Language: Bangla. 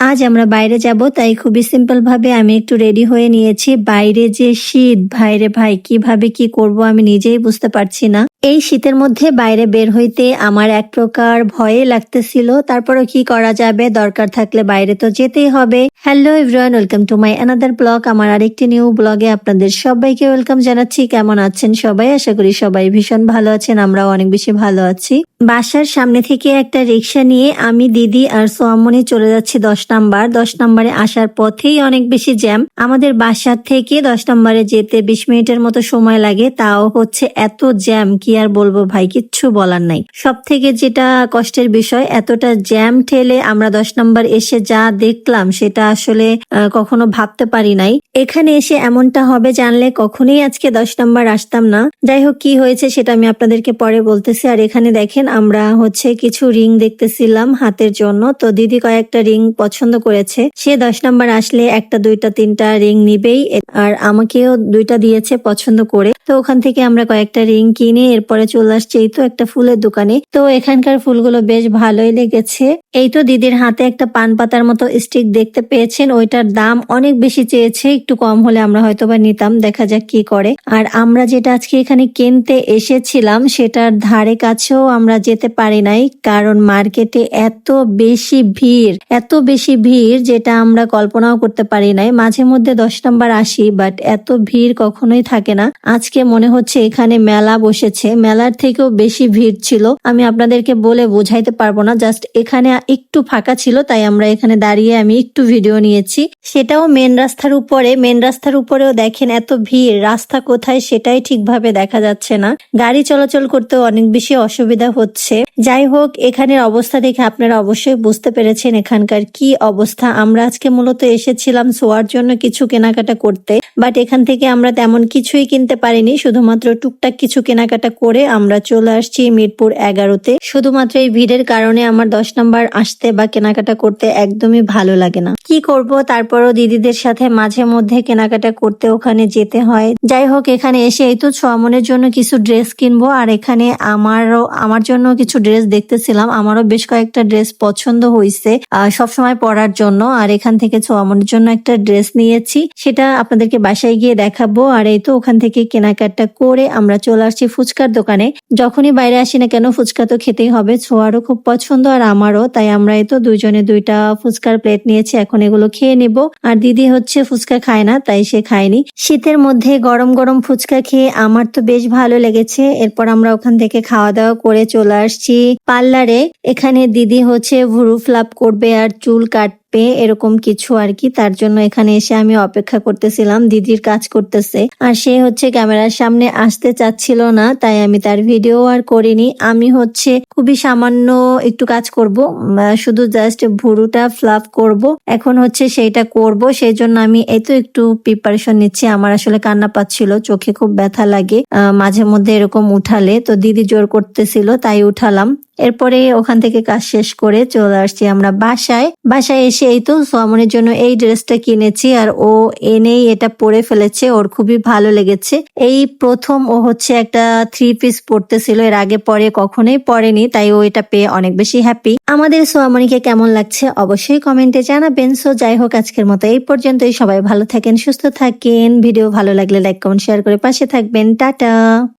আজ আমরা বাইরে যাব, তাই খুবই সিম্পল ভাবে আমি একটু রেডি হয়ে নিয়েছি। বাইরে যে শীত, ভাইরে ভাই, কিভাবে কি করব আমি নিজেই বুঝতে পারছি না। এই শীতের মধ্যে বাইরে বের হইতে আমার এক প্রকার ভয়ে লাগতেছিল, তারপরও কি করা যাবে, দরকার থাকলে বাইরে তো যেতেই হবে। Hello everyone, welcome to my another blog. আমার আরেকটি নিউ ব্লগে আপনাদের সবাইকে ওয়েলকাম জানাচ্ছি। কেমন আছেন সবাই? আশা করি সবাই ভীষণ ভালো আছেন, আমরাও অনেক বেশি ভালো আছি। বাসার সামনে থেকে একটা রিক্সা নিয়ে আমি, দিদি আর সোয়ামনি চলে যাচ্ছি 10 নাম্বার। 10 নাম্বারে আসার পথেই অনেক বেশি জ্যাম। আমাদের বাসার থেকে 10 নাম্বারে যেতে 20 মিনিটের মতো সময় লাগে, তাও হচ্ছে এত জ্যাম, কি আর বলবো ভাই, কিচ্ছু বলার নাই। সব থেকে যেটা কষ্টের বিষয়, এতটা জ্যাম ঠেলে আমরা 10 নাম্বার এসে যা দেখলাম সেটা আসলে কখনো ভাবতে পারি নাই। এখানে এসে এমনটা হবে জানলে কখনোই আজকে 10 নাম্বার আসতাম না। যাই হোক, কি হয়েছে সেটা আমি আপনাদেরকে পরে বলতেছি। আর এখানে দেখেন, আমরা হচ্ছে কিছু রিং দেখতেছিলাম হাতের জন্য। তো দিদি কয়েকটা রিং পছন্দ করেছে, সে 10 নাম্বার আসলে একটা, দুইটা, তিনটা রিং নিবেই। আর আমাকেও দুইটা দিয়েছে পছন্দ করে। তো ওখান থেকে আমরা কয়েকটা রিং কিনে এরপরে চলে আসছি এই তো একটা ফুলের দোকানে। তো এখানকার ফুলগুলো বেশ ভালোই লেগেছে। এই তো দিদির হাতে একটা পান পাতার মতো স্টিক দেখতে পেয়েছেন, ওইটার দাম অনেক বেশি চেয়েছে, একটু কম হলে আমরা হয়তো বা নিতাম, দেখা যাক কি করে। আর আমরা যেটা আজকে এখানে কিনতে এসেছিলাম সেটার ধারে কাছেও আমরা যেতে পারি নাই, কারণ মার্কেটে এত বেশি ভিড়, এত বেশি ভিড় যেটা আমরা কল্পনাও করতে পারি নাই। মাঝে মধ্যে 10 নাম্বার আসি, বাট এত ভিড় কখনোই থাকে না। আজকে মনে হচ্ছে এখানে মেলা বসেছে, মেলার থেকেও বেশি ভিড় ছিল। আমি আপনাদেরকে বলে বোঝাইতে পারবো না, জাস্ট এখানে একটু ফাঁকা ছিল, তাই আমরা এখানে দাঁড়িয়ে আমি একটু ভিডিও নিয়েছি। সেটাও মেন রাস্তার উপরে। মেন রাস্তার উপরেও দেখেন এত ভিড়, রাস্তা কোথায় সেটাই ঠিকভাবে দেখা যাচ্ছে না। গাড়ি চলাচল করতেও অনেক বেশি অসুবিধা হচ্ছে। যাই হোক, এখানের অবস্থা দেখে আপনারা অবশ্যই বুঝতে পেরেছেন এখানকার কি অবস্থা। আমরা আজকে মূলত এসেছিলাম সোয়ার জন্য কিছু কেনাকাটা করতে, বাট এখান থেকে আমরা তেমন কিছুই কিনতে পারিনি। শুধুমাত্র টুকটাক কিছু কেনাকাটা করে আমরা চলে আসছি মিরপুর 11-তে। শুধুমাত্র এই ভিড়ের কারণে আমার 10 নাম্বার আসতে বা কেনাকাটা করতে একদমই ভালো লাগে না। কি করব, তারপরও দিদিদের সাথে মাঝে মধ্যে কেনাকাটা করতে ওখানে যেতে হয়। যাই হোক, এখানে এসে এই তো সোয়ামনের জন্য কিছু ড্রেস কিনবো, আর এখানে আমার জন্য কিছু ড্রেস দেখতেছিলাম। আমারও বেশ কয়েকটা ড্রেস পছন্দ হয়েছে সবসময় পরার জন্য। আর এখান থেকে সোয়ামনের জন্য একটা ড্রেস নিয়েছি, সেটা আপনাদেরকে বাসায় গিয়ে দেখাবো। আর এই তো ওখান থেকে কেনাকাটা করে আমরা চলে আসছি ফুচকার দোকানে। যখনই বাইরে আসি না কেন, ফুচকা তো খেতেই হবে। ছোঁয়ারও খুব পছন্দ আর আমারও, তাই আমরা এই তো দুইজনে দুইটা ফুচকার প্লেট নিয়েছি, এখন এগুলো খেয়ে নিব। আর দিদি হচ্ছে ফুচকা খায় না, তাই সে খায়নি। শীতের মধ্যে গরম গরম ফুচকা খেয়ে আমার তো বেশ ভালো লেগেছে। এরপর আমরা ওখান থেকে খাওয়া দাওয়া করে চলে আসছি পার্লারে। এখানে দিদি হচ্ছে ভুরু ফ্লাপ করবে আর চুল কাটবে, এরকম কিছু আর কি। তার জন্য এখানে এসে আমি অপেক্ষা করতেছিলাম, দিদির কাজ করতেছে। আর সে হচ্ছে ক্যামেরার সামনে আসতে চাচ্ছিল না, তাই আমি তার ভিডিও আর করিনি। আমি হচ্ছে খুবই সামান্য একটু কাজ করব, শুধু জাস্ট ভুরুটা ফ্লাপ করব। এখন হচ্ছে সেইটা করব, সেই জন্য আমি এই তো একটু প্রিপারেশন নিচ্ছি। আমার আসলে কান্না পাচ্ছিল, চোখে খুব ব্যথা লাগে মাঝে মধ্যে এরকম উঠালে। তো দিদি জোর করতেছিল, তাই উঠালাম। এরপরে ওখান থেকে কাজ শেষ করে চলে আসছি আমরা বাসায়। বাসায় এসে এই তো সোয়ামনের জন্য এই ড্রেসটা কিনেছি, আর ও এনেই এটা পরে ফেলেছে, ওর খুবই ভালো লেগেছে। এই প্রথম ও হচ্ছে একটা 3 পিস পরতেছিল, এর আগে পরে কখনোই পরেনি, তাই ও এটা পেয়ে অনেক বেশি হ্যাপি। আমাদের সোয়ামনিকে কেমন লাগছে অবশ্যই কমেন্টে জানাবেন। সো যাই হোক, আজকের মতো এই পর্যন্তই। সবাই ভালো থাকেন, সুস্থ থাকেন। ভিডিও ভালো লাগলে লাইক, কমেন্ট, শেয়ার করে পাশে থাকবেন। টাটা।